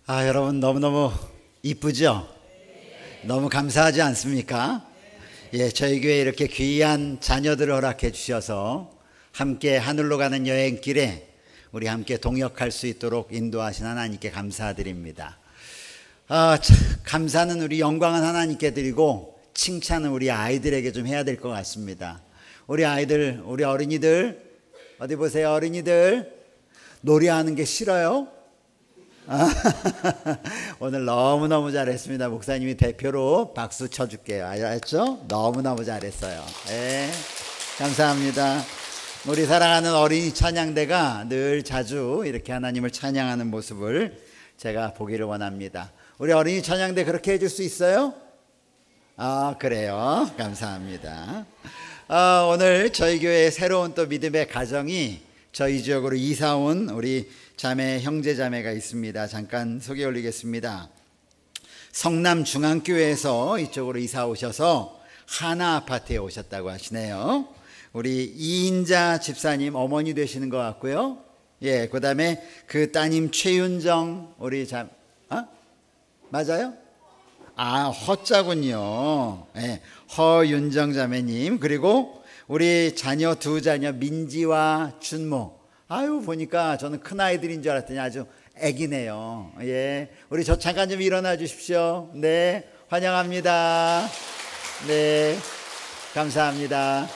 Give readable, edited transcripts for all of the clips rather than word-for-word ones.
여러분 너무너무 이쁘죠? 너무 감사하지 않습니까? 저희 교회에 이렇게 귀한 자녀들을 허락해 주셔서 함께 하늘로 가는 여행길에 우리 함께 동역할 수 있도록 인도하신 하나님께 감사드립니다. 감사는 우리 영광은 하나님께 드리고 칭찬은 우리 아이들에게 좀 해야 될 것 같습니다. 우리 아이들, 우리 어린이들 어디 보세요. 어린이들 놀이하는 게 싫어요? 오늘 너무너무 잘했습니다. 목사님이 대표로 박수 쳐줄게요. 알았죠? 너무너무 잘했어요. 네, 감사합니다. 우리 사랑하는 어린이 찬양대가 늘 자주 이렇게 하나님을 찬양하는 모습을 제가 보기를 원합니다. 우리 어린이 찬양대 그렇게 해줄 수 있어요? 그래요. 감사합니다. 오늘 저희 교회의 새로운 또 믿음의 가정이 저희 지역으로 이사 온 우리 자매, 형제 자매가 있습니다. 잠깐 소개 올리겠습니다. 성남중앙교회에서 이쪽으로 이사 오셔서 하나 아파트에 오셨다고 하시네요. 우리 이인자 집사님 어머니 되시는 것 같고요. 그 다음에 그 따님 최윤정 우리 맞아요? 허자군요. 허윤정 자매님, 그리고 우리 자녀 두 자녀 민지와 준모. 보니까 저는 큰 아이들인 줄 알았더니 아주 애기네요. 우리 저 잠깐 좀 일어나 주십시오. 네, 환영합니다. 네, 감사합니다.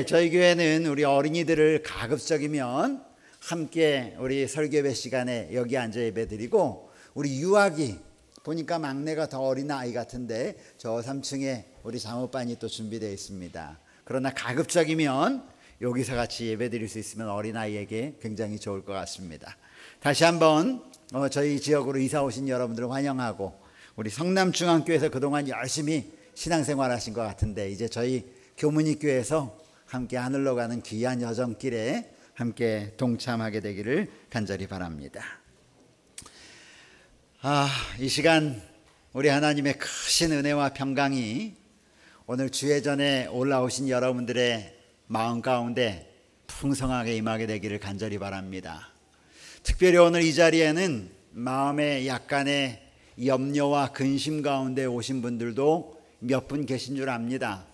저희 교회는 우리 어린이들을 가급적이면 함께 우리 설교회 시간에 여기 앉아 예배드리고, 우리 유아기 보니까 막내가 더 어린 아이 같은데 저 3층에 우리 사모반이 또 준비되어 있습니다. 그러나 가급적이면 여기서 같이 예배드릴 수 있으면 어린아이에게 굉장히 좋을 것 같습니다. 다시 한번 저희 지역으로 이사 오신 여러분들을 환영하고, 우리 성남중앙교회에서 그동안 열심히 신앙생활 하신 것 같은데 이제 저희 교문이교회에서 함께 하늘로 가는 귀한 여정길에 함께 동참하게 되기를 간절히 바랍니다. 이 시간 우리 하나님의 크신 은혜와 평강이 오늘 주예전에 올라오신 여러분들의 마음 가운데 풍성하게 임하게 되기를 간절히 바랍니다. 특별히 오늘 이 자리에는 마음에 약간의 염려와 근심 가운데 오신 분들도 몇 분 계신 줄 압니다.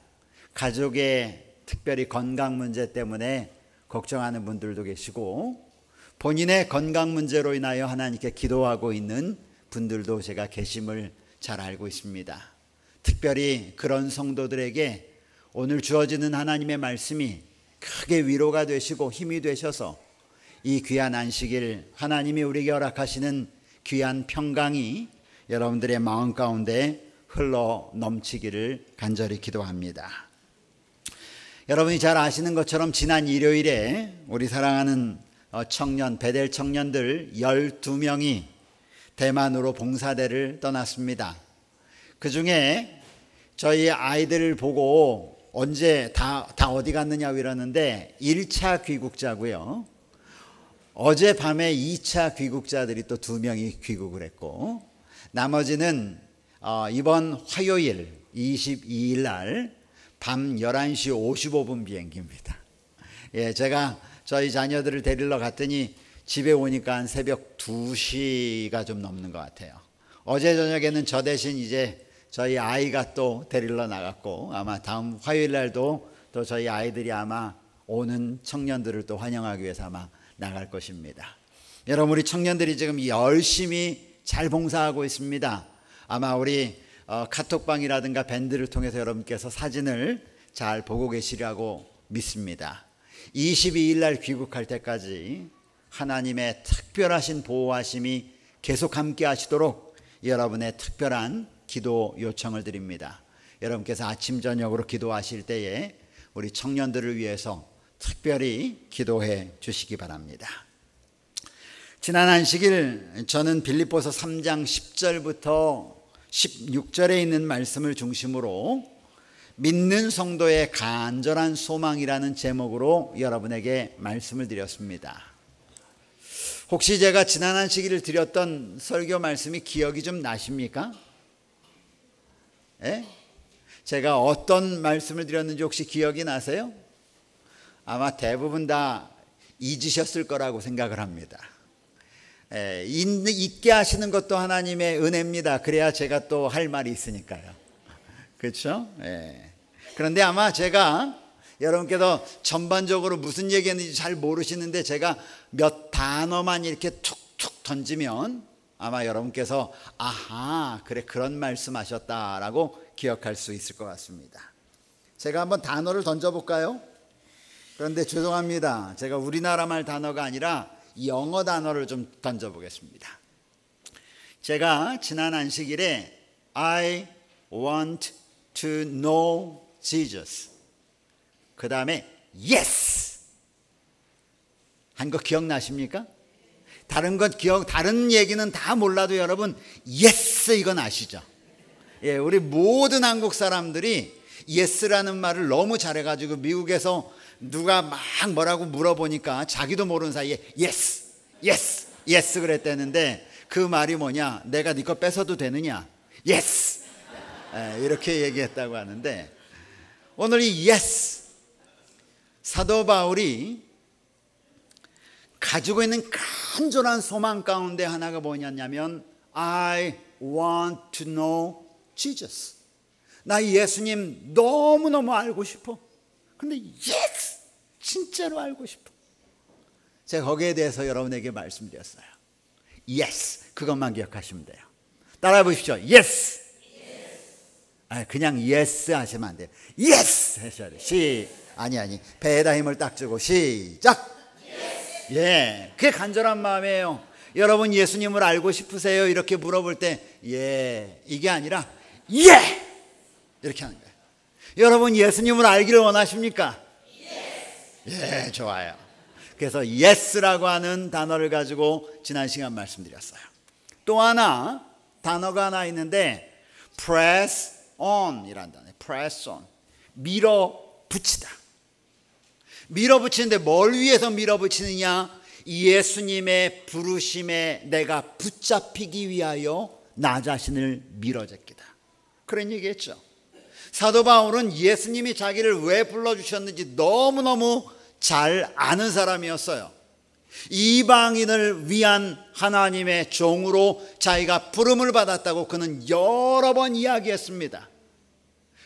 가족의 특별히 건강 문제 때문에 걱정하는 분들도 계시고, 본인의 건강 문제로 인하여 하나님께 기도하고 있는 분들도 제가 계심을 잘 알고 있습니다. 특별히 그런 성도들에게 오늘 주어지는 하나님의 말씀이 크게 위로가 되시고 힘이 되셔서 이 귀한 안식일, 하나님이 우리에게 허락하시는 귀한 평강이 여러분들의 마음 가운데 흘러 넘치기를 간절히 기도합니다. 여러분이 잘 아시는 것처럼 지난 일요일에 우리 사랑하는 청년, 베델 청년들 12명이 대만으로 봉사대를 떠났습니다. 그 중에 저희 아이들을 보고 언제 다 어디 갔느냐고 이러는데 1차 귀국자고요. 어젯밤에 2차 귀국자들이 또 2명이 귀국을 했고, 나머지는 이번 화요일 22일 날 밤 11시 55분 비행기입니다. 제가 저희 자녀들을 데리러 갔더니 집에 오니까 한 새벽 2시가 좀 넘는 것 같아요. 어제 저녁에는 저 대신 이제 저희 아이가 또 데리러 나갔고, 아마 다음 화요일 날도 또 저희 아이들이 아마 오는 청년들을 또 환영하기 위해서 아마 나갈 것입니다. 여러분, 우리 청년들이 지금 열심히 잘 봉사하고 있습니다. 아마 우리 카톡방이라든가 밴드를 통해서 여러분께서 사진을 잘 보고 계시리라고 믿습니다. 22일 날 귀국할 때까지 하나님의 특별하신 보호하심이 계속 함께 하시도록 여러분의 특별한 기도 요청을 드립니다. 여러분께서 아침 저녁으로 기도하실 때에 우리 청년들을 위해서 특별히 기도해 주시기 바랍니다. 지난 안식일 저는 빌립보서 3장 10절부터 16절에 있는 말씀을 중심으로 믿는 성도의 간절한 소망이라는 제목으로 여러분에게 말씀을 드렸습니다. 혹시 제가 지난 안식일을 드렸던 설교 말씀이 기억이 좀 나십니까? 제가 어떤 말씀을 드렸는지 혹시 기억이 나세요? 아마 대부분 다 잊으셨을 거라고 생각을 합니다. 있게 하시는 것도 하나님의 은혜입니다. 그래야 제가 또 할 말이 있으니까요. 그렇죠? 그런데 아마 제가 여러분께서 전반적으로 무슨 얘기했는지 잘 모르시는데 제가 몇 단어만 이렇게 툭툭 던지면 아마 여러분께서 아하, 그래, 그런 말씀하셨다라고 기억할 수 있을 것 같습니다. 제가 한번 단어를 던져볼까요? 그런데 죄송합니다. 제가 우리나라 말 단어가 아니라 영어 단어를 좀 던져보겠습니다. 제가 지난 안식일에 I want to know Jesus, 그 다음에 yes 한 거 기억나십니까? 다른 얘기는 다 몰라도 여러분 yes 이건 아시죠? 우리 모든 한국 사람들이 yes라는 말을 너무 잘해가지고 미국에서 누가 막 뭐라고 물어보니까 자기도 모르는 사이에 yes, yes, yes 그랬다는데 그 말이 뭐냐? 내가 네 거 뺏어도 되느냐? yes, 이렇게 얘기했다고 하는데 오늘 이 yes, 사도 바울이 가지고 있는 간절한 소망 가운데 하나가 뭐냐면 I want to know Jesus. 나 예수님 너무너무 알고 싶어. 근데 yes! 진짜로 알고 싶어. 제가 거기에 대해서 여러분에게 말씀드렸어요. yes! 그것만 기억하시면 돼요. 따라해 보십시오. yes! 그냥 yes 하시면 안 돼요. yes! 하셔야 돼요. 아니 배에다 힘을 딱 주고 시작! yes. 그게 간절한 마음이에요. 여러분 예수님을 알고 싶으세요? 이렇게 물어볼 때 이게 아니라 이렇게 하는 거예요. 여러분 예수님을 알기를 원하십니까? 좋아요. 그래서 yes라고 하는 단어를 가지고 지난 시간 말씀드렸어요. 또 하나 단어가 하나 있는데 press on 이란 단어예요. press on, 밀어붙이다. 밀어붙이는데 뭘 위해서 밀어붙이느냐? 예수님의 부르심에 내가 붙잡히기 위하여 나 자신을 밀어제끼다. 그런 얘기했죠. 사도 바울은 예수님이 자기를 왜 불러주셨는지 너무너무 잘 아는 사람이었어요. 이방인을 위한 하나님의 종으로 자기가 부름을 받았다고 그는 여러 번 이야기했습니다.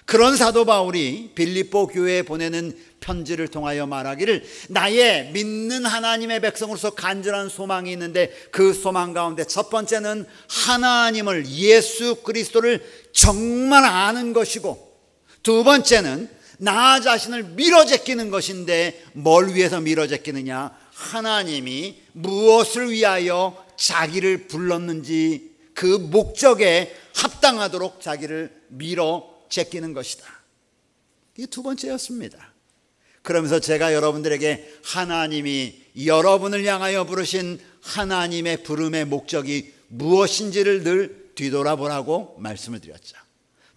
그런 사도 바울이 빌립보 교회에 보내는 편지를 통하여 말하기를 나의 믿는 하나님의 백성으로서 간절한 소망이 있는데 그 소망 가운데 첫 번째는 하나님을, 예수 그리스도를 정말 아는 것이고 두 번째는 나 자신을 밀어제끼는 것인데 뭘 위해서 밀어제끼느냐? 하나님이 무엇을 위하여 자기를 불렀는지 그 목적에 합당하도록 자기를 밀어제끼는 것이다. 이게 두 번째였습니다. 그러면서 제가 여러분들에게 하나님이 여러분을 향하여 부르신 하나님의 부름의 목적이 무엇인지를 늘 뒤돌아보라고 말씀을 드렸죠.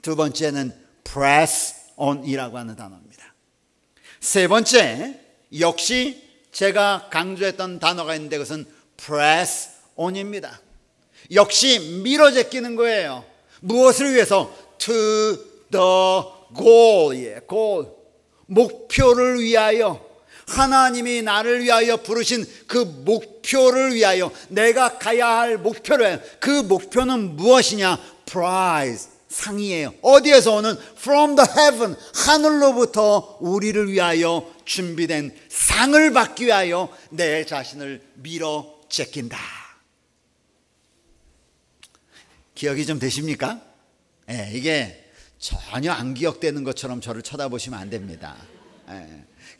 두 번째는 press on이라고 하는 단어입니다. 세 번째, 역시 제가 강조했던 단어가 있는데 그것은 press on입니다. 역시 밀어제끼는 거예요. 무엇을 위해서? To the goal, goal. 목표를 위하여, 하나님이 나를 위하여 부르신 그 목표를 위하여, 내가 가야 할 목표를 위하여. 그 목표는 무엇이냐? prize, 상이에요. 어디에서 오는? from the heaven, 하늘로부터 우리를 위하여 준비된 상을 받기 위하여 내 자신을 밀어 제낀다. 기억이 좀 되십니까? 이게 전혀 안 기억되는 것처럼 저를 쳐다보시면 안 됩니다.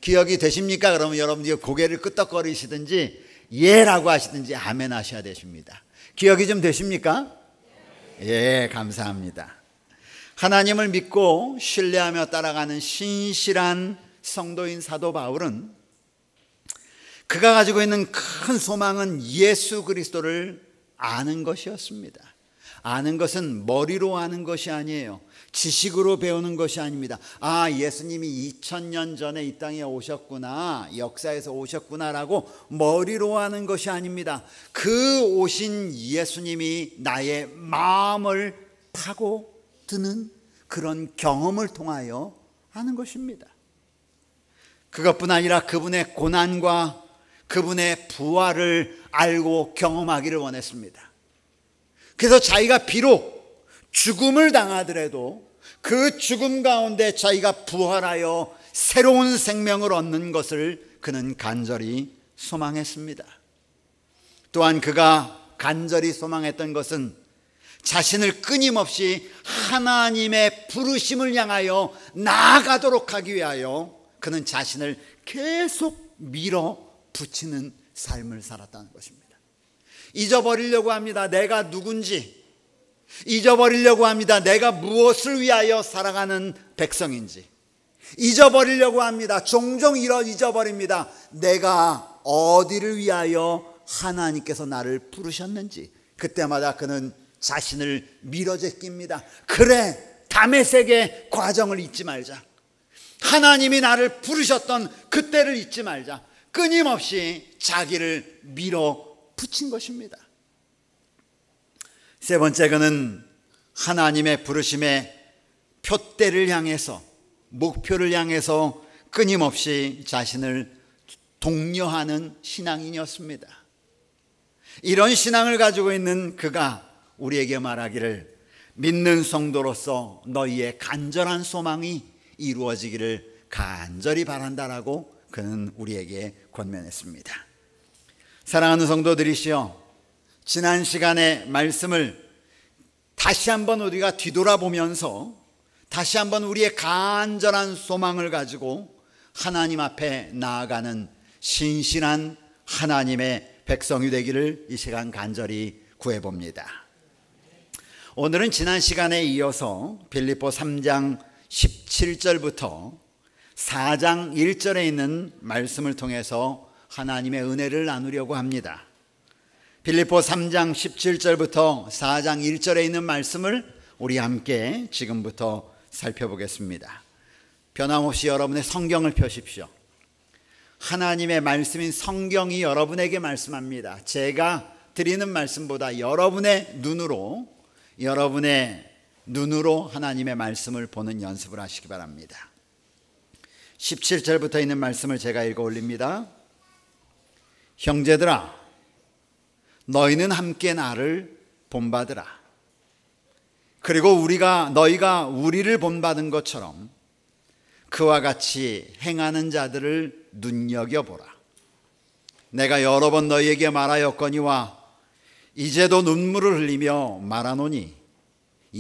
기억이 되십니까? 그러면 여러분이 고개를 끄덕거리시든지 예라고 하시든지 아멘 하셔야 되십니다. 기억이 좀 되십니까? 감사합니다. 하나님을 믿고 신뢰하며 따라가는 신실한 성도인 사도 바울은 그가 가지고 있는 큰 소망은 예수 그리스도를 아는 것이었습니다. 아는 것은 머리로 아는 것이 아니에요. 지식으로 배우는 것이 아닙니다. 예수님이 2000년 전에 이 땅에 오셨구나, 역사에서 오셨구나라고 머리로 아는 것이 아닙니다. 그 오신 예수님이 나의 마음을 타고 드는 그런 경험을 통하여 아는 것입니다. 그것뿐 아니라 그분의 고난과 그분의 부활을 알고 경험하기를 원했습니다. 그래서 자기가 비록 죽음을 당하더라도 그 죽음 가운데 자기가 부활하여 새로운 생명을 얻는 것을 그는 간절히 소망했습니다. 또한 그가 간절히 소망했던 것은 자신을 끊임없이 하나님의 부르심을 향하여 나아가도록 하기 위하여 그는 자신을 계속 밀어붙이는 삶을 살았다는 것입니다. 잊어버리려고 합니다. 내가 누군지. 잊어버리려고 합니다. 내가 무엇을 위하여 살아가는 백성인지. 잊어버리려고 합니다. 종종 잊어버립니다. 내가 어디를 위하여 하나님께서 나를 부르셨는지. 그때마다 그는 자신을 밀어제낍니다. 그래, 다메섹의 과정을 잊지 말자. 하나님이 나를 부르셨던 그때를 잊지 말자. 끊임없이 자기를 밀어붙인 것입니다. 세 번째, 그는 하나님의 부르심의 표대를 향해서, 목표를 향해서 끊임없이 자신을 독려하는 신앙인이었습니다. 이런 신앙을 가지고 있는 그가 우리에게 말하기를, 믿는 성도로서 너희의 간절한 소망이 이루어지기를 간절히 바란다라고 그는 우리에게 권면했습니다. 사랑하는 성도들이시여, 지난 시간의 말씀을 다시 한번 우리가 뒤돌아보면서 다시 한번 우리의 간절한 소망을 가지고 하나님 앞에 나아가는 신실한 하나님의 백성이 되기를 이 시간 간절히 구해봅니다. 오늘은 지난 시간에 이어서 빌립보 3장 17절부터 4장 1절에 있는 말씀을 통해서 하나님의 은혜를 나누려고 합니다. 빌립보 3장 17절부터 4장 1절에 있는 말씀을 우리 함께 지금부터 살펴보겠습니다. 변함없이 여러분의 성경을 펴십시오. 하나님의 말씀인 성경이 여러분에게 말씀합니다. 제가 드리는 말씀보다 여러분의 눈으로 하나님의 말씀을 보는 연습을 하시기 바랍니다. 17절부터 있는 말씀을 제가 읽어 올립니다. 형제들아, 너희는 함께 나를 본받으라. 그리고 너희가 우리를 본받은 것처럼 그와 같이 행하는 자들을 눈여겨보라. 내가 여러 번 너희에게 말하였거니와 이제도 눈물을 흘리며 말하노니,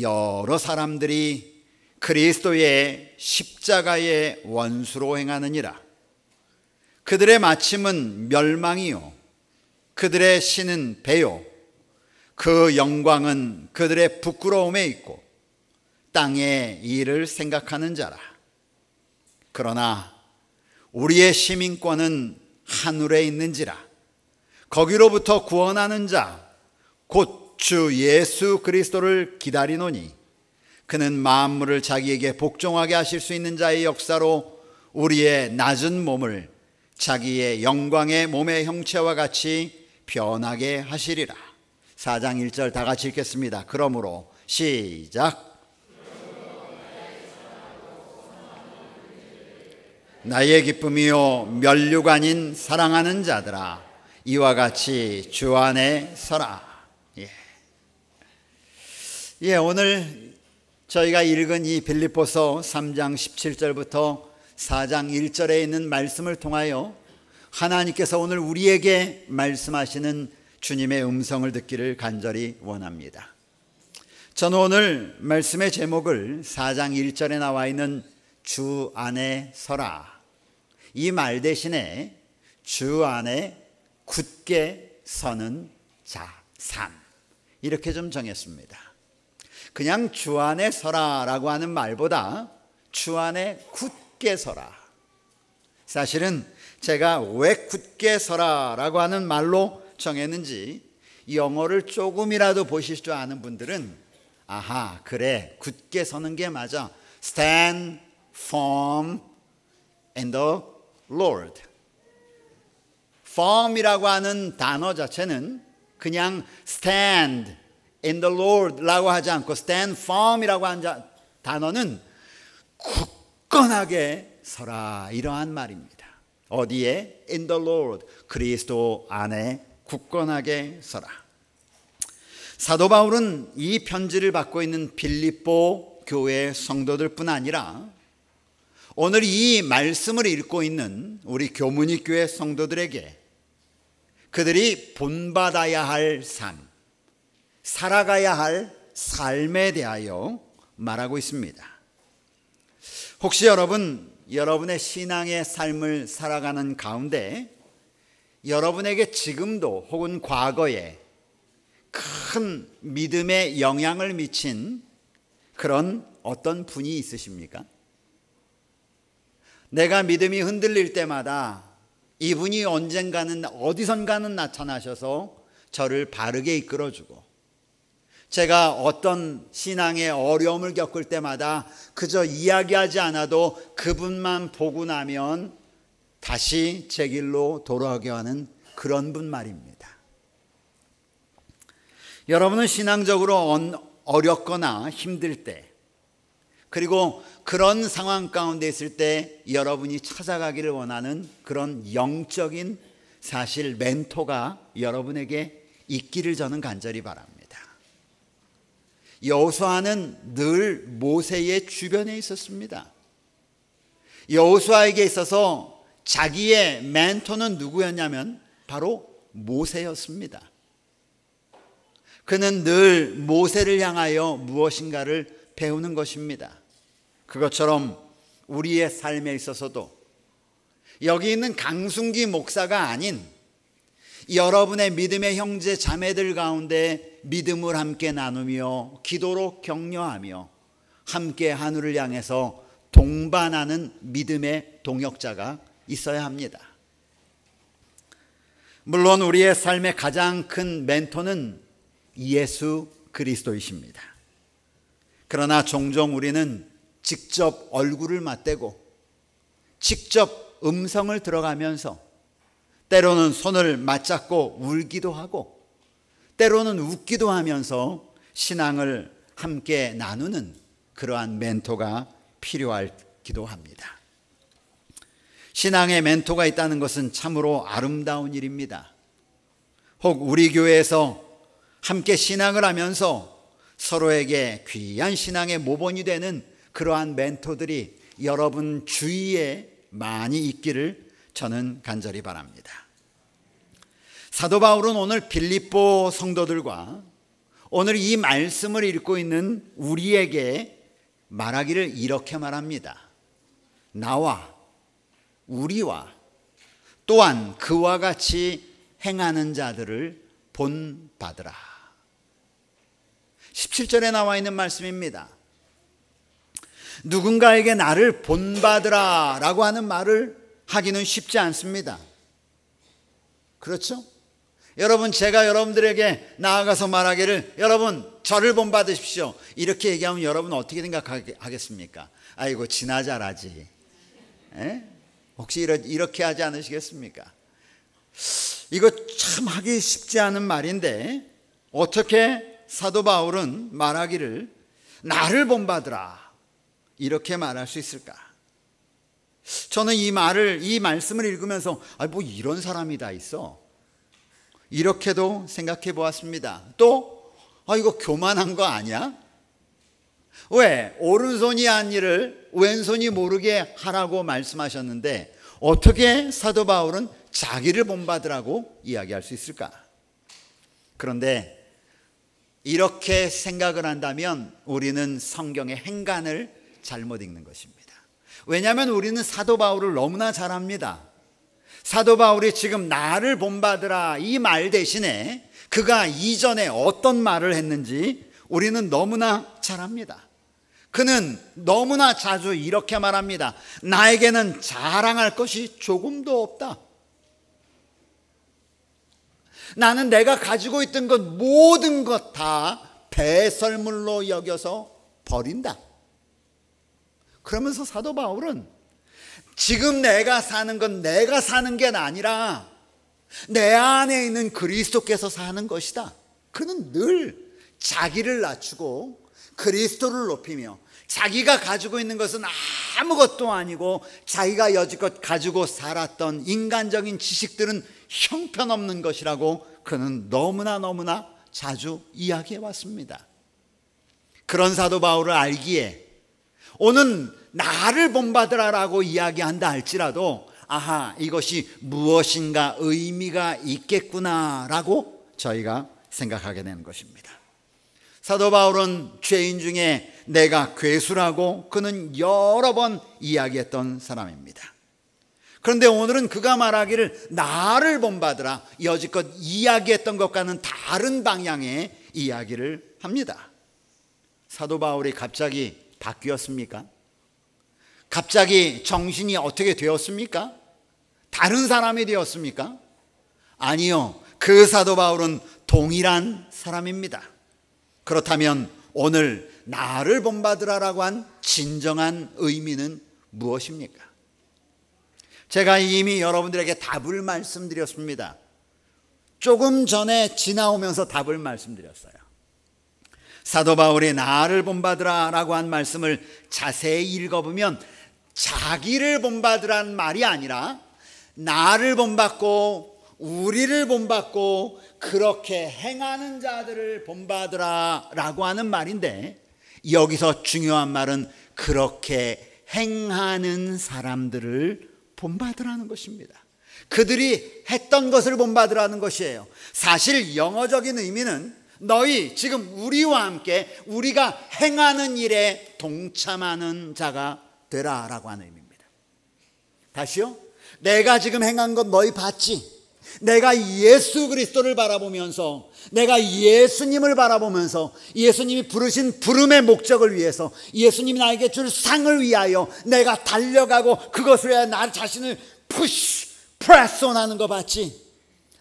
여러 사람들이 그리스도의 십자가의 원수로 행하느니라. 그들의 마침은 멸망이요, 그들의 신은 배요, 그 영광은 그들의 부끄러움에 있고 땅의 일을 생각하는 자라. 그러나 우리의 시민권은 하늘에 있는지라. 거기로부터 구원하는 자 곧 주 예수 그리스도를 기다리노니, 그는 만물을 자기에게 복종하게 하실 수 있는 자의 역사로 우리의 낮은 몸을 자기의 영광의 몸의 형체와 같이 변하게 하시리라. 4장 1절 다 같이 읽겠습니다. 그러므로 시작. 나의 기쁨이요 면류가 아닌 사랑하는 자들아, 이와 같이 주 안에 서라. 오늘 저희가 읽은 이 빌립보서 3장 17절부터 4장 1절에 있는 말씀을 통하여 하나님께서 오늘 우리에게 말씀하시는 주님의 음성을 듣기를 간절히 원합니다. 저는 오늘 말씀의 제목을 4장 1절에 나와 있는 주 안에 서라, 이 말 대신에 주 안에 굳게 서는 삶, 이렇게 좀 정했습니다. 그냥 주 안에 서라라고 하는 말보다 주 안에 굳게 서라. 사실은 제가 왜 굳게 서라라고 하는 말로 정했는지 영어를 조금이라도 보실 줄 아는 분들은 아하, 그래, 굳게 서는 게 맞아. Stand firm in the Lord. firm이라고 하는 단어 자체는 그냥 stand in the Lord 라고 하지 않고 stand firm이라고 하는 단어는 굳건하게 서라, 이러한 말입니다. 어디에? In the Lord. 그리스도 안에 굳건하게 서라. 사도 바울은 이 편지를 받고 있는 빌립보 교회 성도들뿐 아니라 오늘 이 말씀을 읽고 있는 우리 교문이 교회 성도들에게 그들이 본받아야 할 삶, 살아가야 할 삶에 대하여 말하고 있습니다. 혹시 여러분의 신앙의 삶을 살아가는 가운데 여러분에게 지금도 혹은 과거에 큰 믿음에 영향을 미친 그런 어떤 분이 있으십니까? 내가 믿음이 흔들릴 때마다 이분이 언젠가는 어디선가는 나타나셔서 저를 바르게 이끌어주고, 제가 어떤 신앙의 어려움을 겪을 때마다 그저 이야기하지 않아도 그분만 보고 나면 다시 제 길로 돌아오게 하는 그런 분 말입니다. 여러분은 신앙적으로 어렵거나 힘들 때, 그리고 그런 상황 가운데 있을 때 여러분이 찾아가기를 원하는 그런 영적인 사실 멘토가 여러분에게 있기를 저는 간절히 바랍니다. 여호수아는 늘 모세의 주변에 있었습니다. 여호수아에게 있어서 자기의 멘토는 누구였냐면 바로 모세였습니다. 그는 늘 모세를 향하여 무엇인가를 배우는 것입니다. 그것처럼 우리의 삶에 있어서도 여기 있는 강순기 목사가 아닌 여러분의 믿음의 형제 자매들 가운데 믿음을 함께 나누며 기도로 격려하며 함께 하늘을 향해서 동반하는 믿음의 동역자가 있어야 합니다. 물론 우리의 삶의 가장 큰 멘토는 예수 그리스도이십니다. 그러나 종종 우리는 직접 얼굴을 맞대고 직접 음성을 들어가면서 때로는 손을 맞잡고 울기도 하고 때로는 웃기도 하면서 신앙을 함께 나누는 그러한 멘토가 필요하기도 합니다. 신앙의 멘토가 있다는 것은 참으로 아름다운 일입니다. 혹 우리 교회에서 함께 신앙을 하면서 서로에게 귀한 신앙의 모본이 되는 그러한 멘토들이 여러분 주위에 많이 있기를 저는 간절히 바랍니다. 사도 바울은 오늘 빌립보 성도들과 오늘 이 말씀을 읽고 있는 우리에게 말하기를 이렇게 말합니다. 나와 우리와 또한 그와 같이 행하는 자들을 본받으라. 17절에 나와 있는 말씀입니다. 누군가에게 나를 본받으라 라고 하는 말을 하기는 쉽지 않습니다. 그렇죠? 여러분, 제가 여러분들에게 나아가서 말하기를 여러분 저를 본받으십시오 이렇게 얘기하면 여러분 어떻게 생각하겠습니까? 아이고 지나 잘하지. 혹시 이렇게 하지 않으시겠습니까? 이거 참 하기 쉽지 않은 말인데 어떻게 사도 바울은 말하기를 나를 본받으라 이렇게 말할 수 있을까? 저는 이 말씀을 읽으면서 뭐 이런 사람이 다 있어 이렇게도 생각해 보았습니다. 또 이거 교만한 거 아니야? 왜? 오른손이 한 일을 왼손이 모르게 하라고 말씀하셨는데 어떻게 사도 바울은 자기를 본받으라고 이야기할 수 있을까? 그런데 이렇게 생각을 한다면 우리는 성경의 행간을 잘못 읽는 것입니다. 왜냐하면 우리는 사도 바울을 너무나 잘 압니다. 사도 바울이 지금 나를 본받으라 이 말 대신에 그가 이전에 어떤 말을 했는지 우리는 너무나 잘 압니다. 그는 너무나 자주 이렇게 말합니다. 나에게는 자랑할 것이 조금도 없다. 나는 내가 가지고 있던 것 모든 것 다 배설물로 여겨서 버린다. 그러면서 사도 바울은 지금 내가 사는 건 내가 사는 게 아니라 내 안에 있는 그리스도께서 사는 것이다. 그는 늘 자기를 낮추고 그리스도를 높이며 자기가 가지고 있는 것은 아무것도 아니고 자기가 여지껏 가지고 살았던 인간적인 지식들은 형편없는 것이라고 그는 너무나 자주 이야기해 왔습니다. 그런 사도 바울을 알기에 오는 나를 본받으라라고 이야기한다 할지라도 아하, 이것이 무엇인가 의미가 있겠구나라고 저희가 생각하게 되는 것입니다. 사도 바울은 죄인 중에 내가 괴수라고 그는 여러 번 이야기했던 사람입니다. 그런데 오늘은 그가 말하기를 나를 본받으라, 여지껏 이야기했던 것과는 다른 방향의 이야기를 합니다. 사도 바울이 갑자기 바뀌었습니까? 갑자기 정신이 어떻게 되었습니까? 다른 사람이 되었습니까? 아니요, 그 사도 바울은 동일한 사람입니다. 그렇다면 오늘 나를 본받으라라고 한 진정한 의미는 무엇입니까? 제가 이미 여러분들에게 답을 말씀드렸습니다. 조금 전에 지나오면서 답을 말씀드렸어요. 사도 바울이 나를 본받으라라고 한 말씀을 자세히 읽어보면 자기를 본받으라는 말이 아니라 나를 본받고 우리를 본받고 그렇게 행하는 자들을 본받으라라고 하는 말인데, 여기서 중요한 말은 그렇게 행하는 사람들을 본받으라는 것입니다. 그들이 했던 것을 본받으라는 것이에요. 사실 영어적인 의미는 너희 지금 우리와 함께 우리가 행하는 일에 동참하는 자가 되라라고 하는 의미입니다. 다시요, 내가 지금 행한 것 너희 봤지? 내가 예수 그리스도를 바라보면서, 내가 예수님을 바라보면서 예수님이 부르신 부름의 목적을 위해서, 예수님이 나에게 줄 상을 위하여 내가 달려가고 그것을 위해 나 자신을 프레스 온 하는 거 봤지?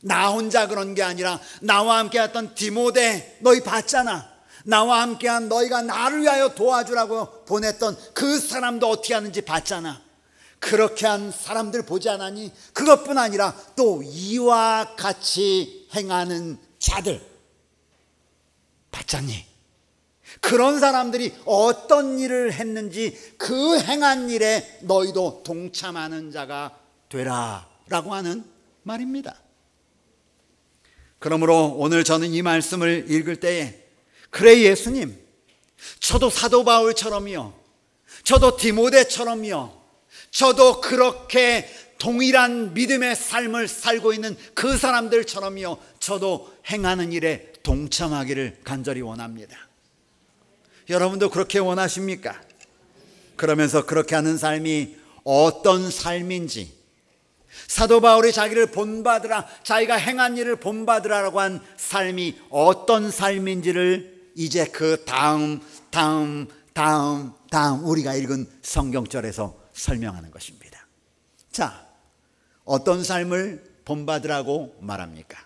나 혼자 그런 게 아니라 나와 함께 했던 디모데 너희 봤잖아. 나와 함께한 너희가 나를 위하여 도와주라고 보냈던 그 사람도 어떻게 하는지 봤잖아. 그렇게 한 사람들 보지 않았니? 그것뿐 아니라 또 이와 같이 행하는 자들 봤잖니? 그런 사람들이 어떤 일을 했는지 그 행한 일에 너희도 동참하는 자가 되라 라고 하는 말입니다. 그러므로 오늘 저는 이 말씀을 읽을 때에, 그래 예수님, 저도 사도 바울처럼요, 저도 디모데처럼요, 저도 그렇게 동일한 믿음의 삶을 살고 있는 그 사람들처럼요, 저도 행하는 일에 동참하기를 간절히 원합니다. 여러분도 그렇게 원하십니까? 그러면서 그렇게 하는 삶이 어떤 삶인지, 사도 바울이 자기를 본받으라, 자기가 행한 일을 본받으라라고 한 삶이 어떤 삶인지를 이제 그 다음 우리가 읽은 성경절에서 설명하는 것입니다. 자, 어떤 삶을 본받으라고 말합니까?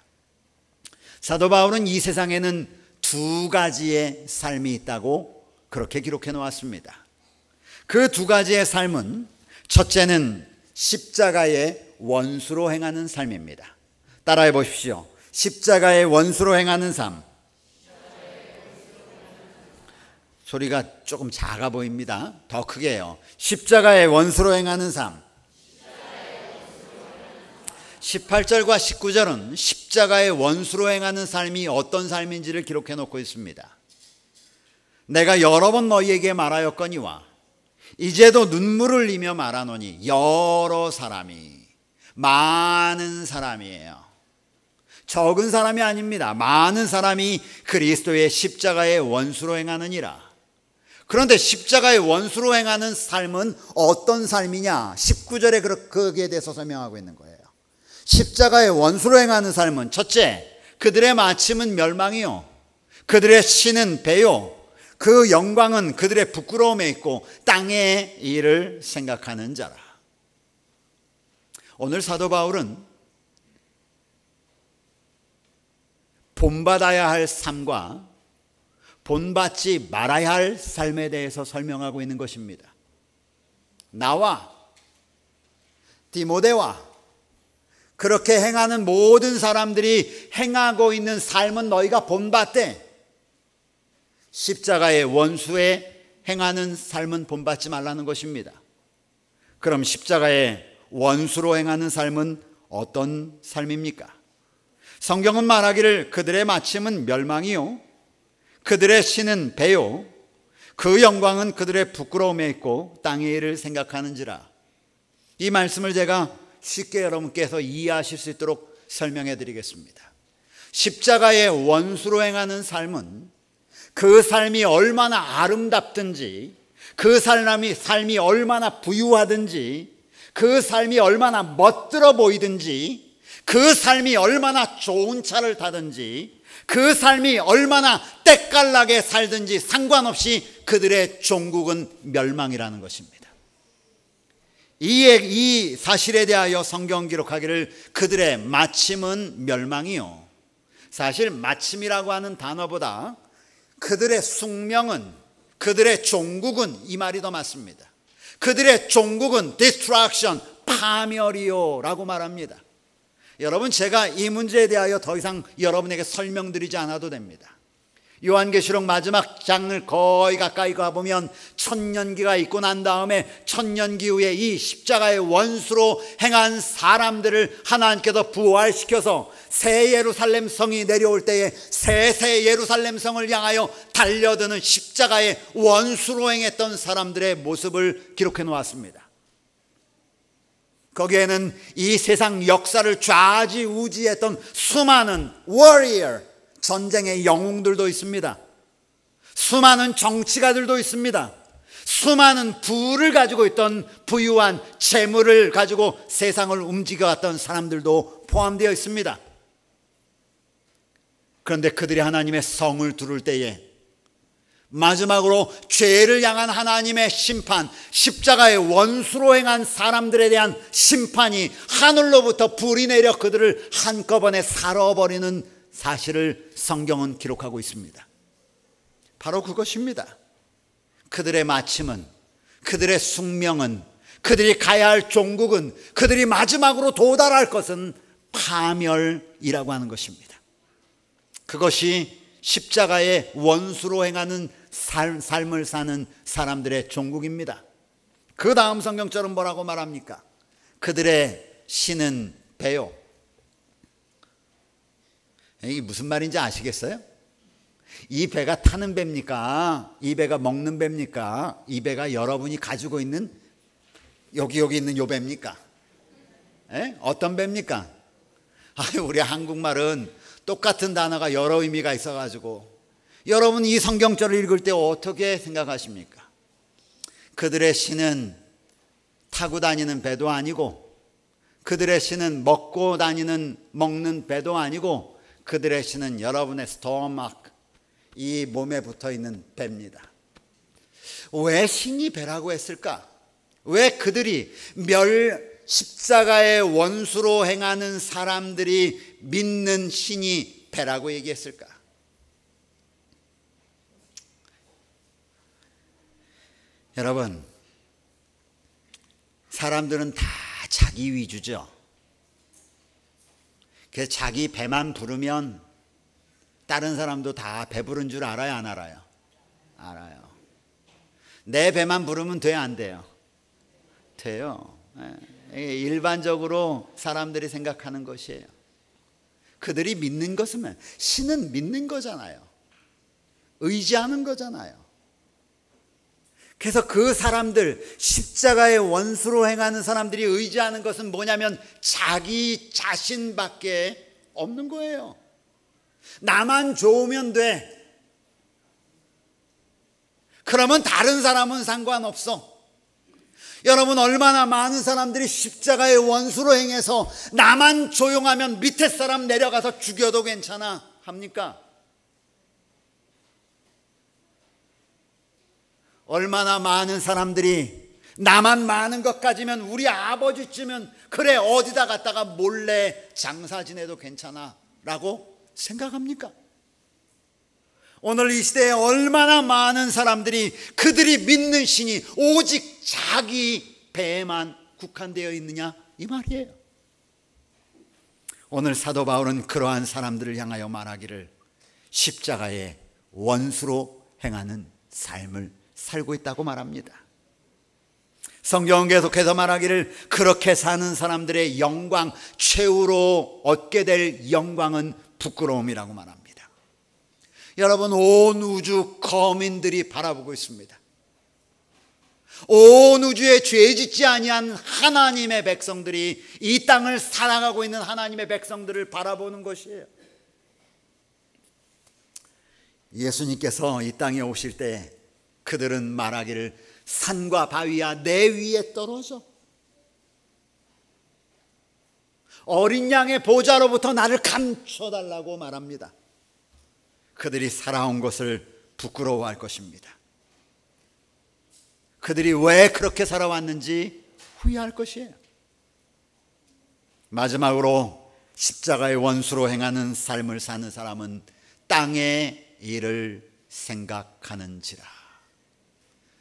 사도 바울은 이 세상에는 두 가지의 삶이 있다고 그렇게 기록해 놓았습니다. 그 두 가지의 삶은, 첫째는 십자가의 원수로 행하는 삶입니다. 따라해 보십시오. 십자가의 원수로 행하는 삶. 소리가 조금 작아 보입니다. 더 크게 해요. 십자가의 원수로 행하는 삶. 18절과 19절은 십자가의 원수로 행하는 삶이 어떤 삶인지를 기록해 놓고 있습니다. 내가 여러 번 너희에게 말하였거니와 이제도 눈물을 흘리며 말하노니, 여러 사람이, 많은 사람이에요. 적은 사람이 아닙니다. 많은 사람이 그리스도의 십자가의 원수로 행하느니라. 그런데 십자가의 원수로 행하는 삶은 어떤 삶이냐? 19절에 거기에 대해서 설명하고 있는 거예요. 십자가의 원수로 행하는 삶은, 첫째, 그들의 마침은 멸망이요, 그들의 신은 배요, 그 영광은 그들의 부끄러움에 있고 땅의 일을 생각하는 자라. 오늘 사도 바울은 본받아야 할 삶과 본받지 말아야 할 삶에 대해서 설명하고 있는 것입니다. 나와 디모데와 그렇게 행하는 모든 사람들이 행하고 있는 삶은 너희가 본받되 십자가의 원수에 행하는 삶은 본받지 말라는 것입니다. 그럼 십자가의 원수로 행하는 삶은 어떤 삶입니까? 성경은 말하기를 그들의 마침은 멸망이요 그들의 신은 배요 그 영광은 그들의 부끄러움에 있고 땅의 일을 생각하는지라. 이 말씀을 제가 쉽게 여러분께서 이해하실 수 있도록 설명해 드리겠습니다. 십자가의 원수로 행하는 삶은 그 삶이 얼마나 아름답든지, 그 삶이 얼마나 부유하든지, 그 삶이 얼마나 멋들어 보이든지, 그 삶이 얼마나 좋은 차를 타든지, 그 삶이 얼마나 때깔나게 살든지 상관없이 그들의 종국은 멸망이라는 것입니다. 이 사실에 대하여 성경 기록하기를 그들의 마침은 멸망이요. 사실 마침이라고 하는 단어보다 그들의 숙명은, 그들의 종국은 이 말이 더 맞습니다. 그들의 종국은 destruction, 파멸이요 라고 말합니다. 여러분, 제가 이 문제에 대하여 더 이상 여러분에게 설명드리지 않아도 됩니다. 요한계시록 마지막 장을 거의 가까이 가보면 천년기가 있고 난 다음에 천년기 후에 이 십자가의 원수로 행한 사람들을 하나님께서 부활시켜서 새 예루살렘 성이 내려올 때에 새 예루살렘 성을 향하여 달려드는 십자가의 원수로 행했던 사람들의 모습을 기록해 놓았습니다. 거기에는 이 세상 역사를 좌지우지했던 수많은 warrior, 전쟁의 영웅들도 있습니다. 수많은 정치가들도 있습니다. 수많은 부를 가지고 있던 부유한 재물을 가지고 세상을 움직여왔던 사람들도 포함되어 있습니다. 그런데 그들이 하나님의 성을 두를 때에 마지막으로 죄를 향한 하나님의 심판, 십자가의 원수로 행한 사람들에 대한 심판이 하늘로부터 불이 내려 그들을 한꺼번에 살아버리는 사실을 성경은 기록하고 있습니다. 바로 그것입니다. 그들의 마침은, 그들의 숙명은, 그들이 가야 할 종국은, 그들이 마지막으로 도달할 것은 파멸이라고 하는 것입니다. 그것이 십자가의 원수로 행하는 삶을 사는 사람들의 종국입니다. 그 다음 성경처럼 뭐라고 말합니까? 그들의 신은 배요. 이게 무슨 말인지 아시겠어요? 이 배가 타는 배입니까? 이 배가 먹는 배입니까? 이 배가 여러분이 가지고 있는 여기 있는 요 배입니까? 어떤 배입니까? 우리 한국말은 똑같은 단어가 여러 의미가 있어가지고 여러분 이 성경절을 읽을 때 어떻게 생각하십니까? 그들의 신은 타고 다니는 배도 아니고 그들의 신은 먹고 다니는 먹는 배도 아니고 그들의 신은 여러분의 스토마크, 이 몸에 붙어있는 배입니다. 왜 신이 배라고 했을까? 왜 그들이 십자가의 원수로 행하는 사람들이 믿는 신이 배라고 얘기했을까? 여러분, 사람들은 다 자기 위주죠. 그래서 자기 배만 부르면 다른 사람도 다 배부른 줄 알아요, 안 알아요? 알아요. 내 배만 부르면 돼요, 안 돼요? 돼요. 일반적으로 사람들이 생각하는 것이에요. 그들이 믿는 것은, 신은 믿는 거잖아요. 의지하는 거잖아요. 그래서 그 사람들, 십자가의 원수로 행하는 사람들이 의지하는 것은 뭐냐면 자기 자신밖에 없는 거예요. 나만 좋으면 돼. 그러면 다른 사람은 상관없어. 여러분, 얼마나 많은 사람들이 십자가의 원수로 행해서 나만 조용하면 밑에 사람 내려가서 죽여도 괜찮아 합니까? 얼마나 많은 사람들이 나만 많은 것 가지면 우리 아버지쯤은 그래 어디다 갔다가 몰래 장사 지내도 괜찮아 라고 생각합니까? 오늘 이 시대에 얼마나 많은 사람들이 그들이 믿는 신이 오직 자기 배에만 국한되어 있느냐 이 말이에요. 오늘 사도 바울은 그러한 사람들을 향하여 말하기를 십자가의 원수로 행하는 삶을 살고 있다고 말합니다. 성경은 계속해서 말하기를 그렇게 사는 사람들의 영광, 최후로 얻게 될 영광은 부끄러움이라고 말합니다. 여러분, 온 우주 거민들이 바라보고 있습니다. 온 우주에 죄 짓지 아니한 하나님의 백성들이, 이 땅을 살아가고 있는 하나님의 백성들을 바라보는 것이에요. 예수님께서 이 땅에 오실 때 그들은 말하기를 산과 바위야 내 위에 떨어져 어린 양의 보좌로부터 나를 감춰달라고 말합니다. 그들이 살아온 것을 부끄러워할 것입니다. 그들이 왜 그렇게 살아왔는지 후회할 것이에요. 마지막으로 십자가의 원수로 행하는 삶을 사는 사람은 땅의 일을 생각하는지라.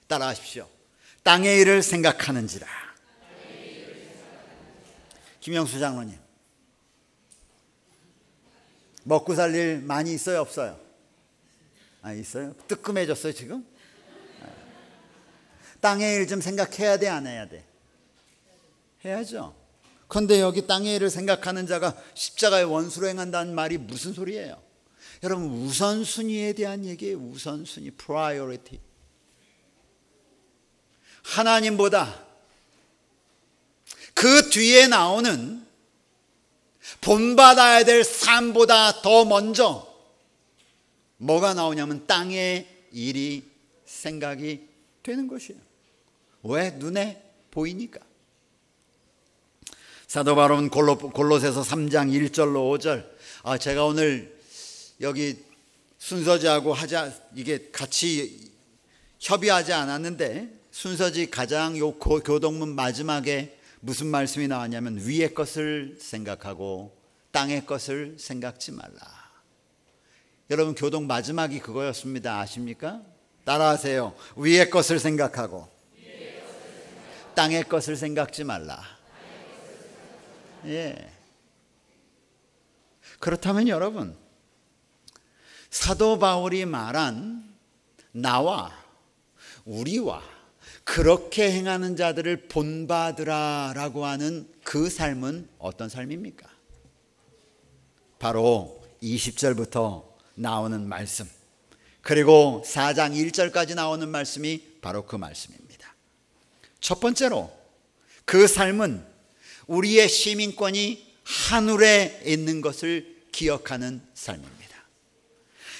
따라하십시오. 땅의 일을 생각하는지라. 김영수 장로님, 먹고 살 일 많이 있어요, 없어요? 있어요? 뜨끔해졌어요 지금? 땅의 일 좀 생각해야 돼, 안 해야 돼? 해야죠. 그런데 여기 땅의 일을 생각하는 자가 십자가의 원수로 행한다는 말이 무슨 소리예요? 여러분, 우선순위에 대한 얘기예요. 우선순위, priority. 하나님보다 그 뒤에 나오는 본받아야 될 삶보다 더 먼저 뭐가 나오냐면 땅의 일이 생각이 되는 것이에요. 왜? 눈에 보이니까. 사도 바울은 골로새서 3장 1절로 5절, 제가 오늘 여기 순서지하고 이게 같이 협의하지 않았는데, 순서지 가장 요 교동문 마지막에 무슨 말씀이 나왔냐면 위의 것을 생각하고 땅의 것을 생각지 말라. 여러분, 교동 마지막이 그거였습니다. 아십니까? 따라하세요. 위의 것을 생각하고 땅의 것을 생각지 말라. 예. 그렇다면 여러분, 사도 바울이 말한 나와 우리와 그렇게 행하는 자들을 본받으라라고 하는 그 삶은 어떤 삶입니까? 바로 20절부터 나오는 말씀, 그리고 4장 1절까지 나오는 말씀이 바로 그 말씀입니다. 첫 번째로 그 삶은 우리의 시민권이 하늘에 있는 것을 기억하는 삶입니다.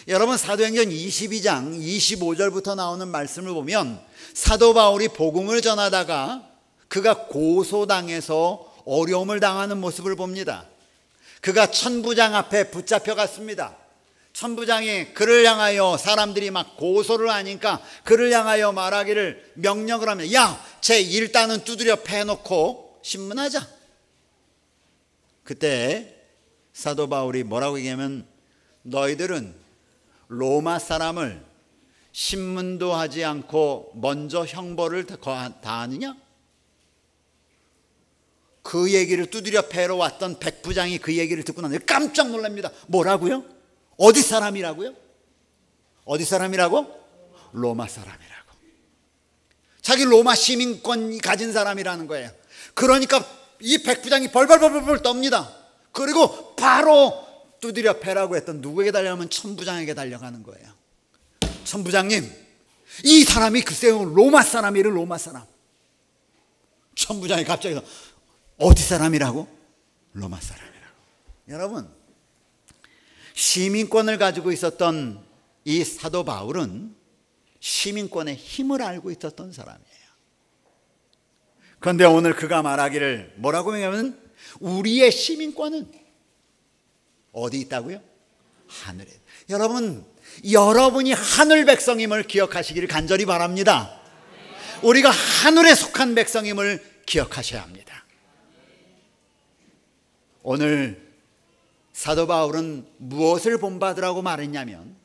여러분, 사도행전 22장 25절부터 나오는 말씀을 보면 사도 바울이 복음을 전하다가 그가 고소당해서 어려움을 당하는 모습을 봅니다. 그가 천부장 앞에 붙잡혀 갔습니다. 천부장이 그를 향하여, 사람들이 막 고소를 하니까 그를 향하여 말하기를 명령을 하면, 야, 제 일단은 두드려 패놓고 신문하자. 그때 사도 바울이 뭐라고 얘기하면, 너희들은 로마 사람을 신문도 하지 않고 먼저 형벌을 다하느냐? 그 얘기를 두드려 패러 왔던 백부장이 그 얘기를 듣고 나서 깜짝 놀랍니다. 뭐라고요? 어디 사람이라고요? 어디 사람이라고? 로마 사람이라고. 자기 로마 시민권 가진 사람이라는 거예요. 그러니까 이 백부장이 벌벌벌벌 떱니다. 그리고 바로 두드려 패라고 했던 누구에게 달려가면 천부장에게 달려가는 거예요. 천부장님, 이 사람이 글쎄요 로마 사람이래. 로마 사람. 천부장이 갑자기 어디 사람이라고? 로마 사람이라고. 여러분, 시민권을 가지고 있었던 이 사도 바울은 시민권의 힘을 알고 있었던 사람이에요. 그런데 오늘 그가 말하기를 뭐라고 하냐면, 우리의 시민권은 어디 있다고요? 하늘에. 여러분, 여러분이 하늘 백성임을 기억하시기를 간절히 바랍니다. 우리가 하늘에 속한 백성임을 기억하셔야 합니다. 오늘 사도 바울은 무엇을 본받으라고 말했냐면,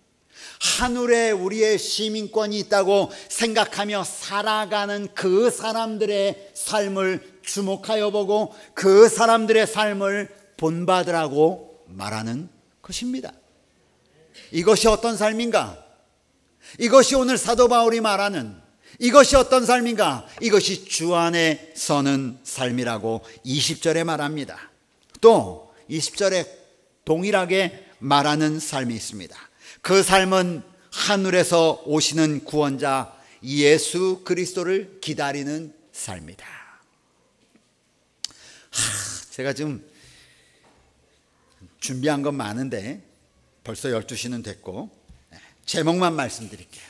하늘에 우리의 시민권이 있다고 생각하며 살아가는 그 사람들의 삶을 주목하여 보고 그 사람들의 삶을 본받으라고 말하는 것입니다. 이것이 어떤 삶인가? 이것이 오늘 사도 바울이 말하는 이것이 어떤 삶인가? 이것이 주 안에 서는 삶이라고 20절에 말합니다. 또 20절에 동일하게 말하는 삶이 있습니다. 그 삶은 하늘에서 오시는 구원자 예수 그리스도를 기다리는 삶이다. 제가 지금 준비한 건 많은데 벌써 12시는 됐고 제목만 말씀드릴게요.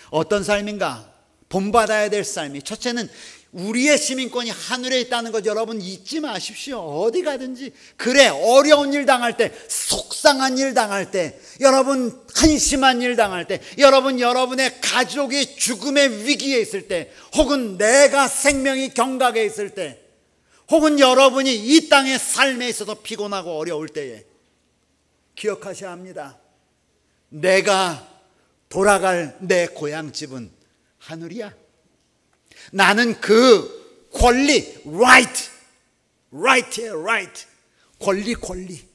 어떤 삶인가? 본받아야 될 삶이, 첫째는 우리의 시민권이 하늘에 있다는 것 여러분 잊지 마십시오. 어디 가든지 그래, 어려운 일 당할 때, 속상한 일 당할 때, 여러분 한심한 일 당할 때, 여러분의 가족이 죽음의 위기에 있을 때, 혹은 내가 생명이 경각에 있을 때, 혹은 여러분이 이 땅의 삶에 있어서 피곤하고 어려울 때에 기억하셔야 합니다. 내가 돌아갈 내 고향집은 하늘이야. 나는 그 권리, right. 권리.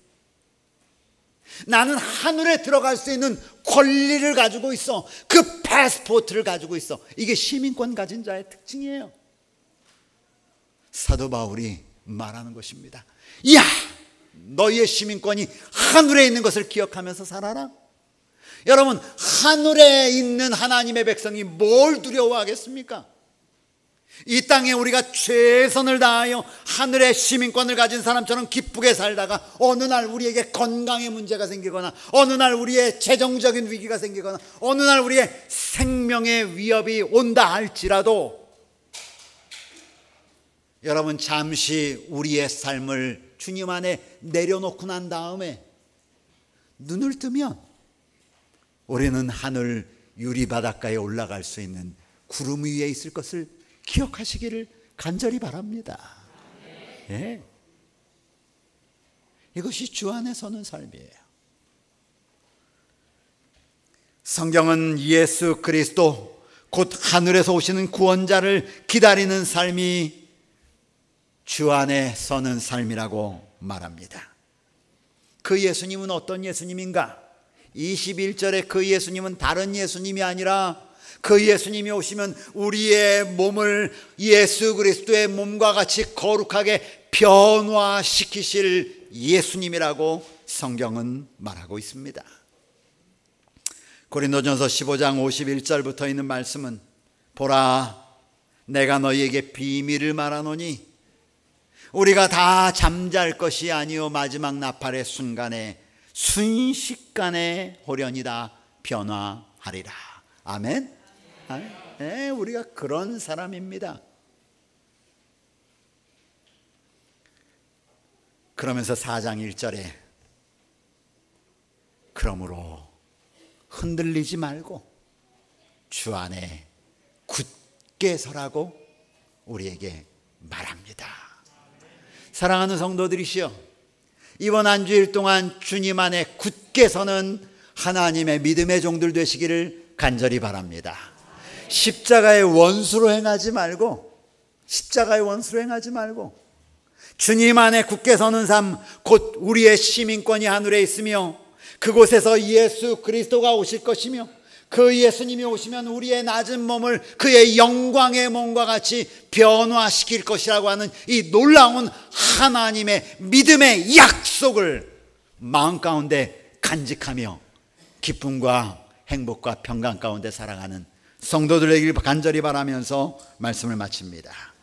나는 하늘에 들어갈 수 있는 권리를 가지고 있어. 그 패스포트를 가지고 있어. 이게 시민권 가진 자의 특징이에요. 사도 바울이 말하는 것입니다. 야, 너희의 시민권이 하늘에 있는 것을 기억하면서 살아라. 여러분, 하늘에 있는 하나님의 백성이 뭘 두려워하겠습니까? 이 땅에 우리가 최선을 다하여 하늘의 시민권을 가진 사람처럼 기쁘게 살다가 어느 날 우리에게 건강의 문제가 생기거나, 어느 날 우리의 재정적인 위기가 생기거나, 어느 날 우리의 생명의 위협이 온다 할지라도 여러분, 잠시 우리의 삶을 주님 안에 내려놓고 난 다음에 눈을 뜨면 우리는 하늘 유리바닷가에 올라갈 수 있는 구름 위에 있을 것을 기억하시기를 간절히 바랍니다. 예. 이것이 주 안에 서는 삶이에요. 성경은 예수 그리스도, 곧 하늘에서 오시는 구원자를 기다리는 삶이 주 안에 서는 삶이라고 말합니다. 그 예수님은 어떤 예수님인가? 21절에 그 예수님은 다른 예수님이 아니라 그 예수님이 오시면 우리의 몸을 예수 그리스도의 몸과 같이 거룩하게 변화시키실 예수님이라고 성경은 말하고 있습니다. 고린도전서 15장 51절부터 있는 말씀은, 보라, 내가 너희에게 비밀을 말하노니 우리가 다 잠잘 것이 아니요 마지막 나팔의 순간에 순식간에 호련히 다 변화하리라. 아멘. 네, 우리가 그런 사람입니다. 그러면서 4장 1절에 그러므로 흔들리지 말고 주 안에 굳게 서라고 우리에게 말합니다. 사랑하는 성도들이시여, 이번 한 주일 동안 주님 안에 굳게 서는 하나님의 믿음의 종들 되시기를 간절히 바랍니다. 십자가의 원수로 행하지 말고 주님 안에 굳게 서는 삶, 곧 우리의 시민권이 하늘에 있으며 그곳에서 예수 그리스도가 오실 것이며 그 예수님이 오시면 우리의 낮은 몸을 그의 영광의 몸과 같이 변화시킬 것이라고 하는 이 놀라운 하나님의 믿음의 약속을 마음 가운데 간직하며 기쁨과 행복과 평강 가운데 살아가는 성도들에게 간절히 바라면서 말씀을 마칩니다.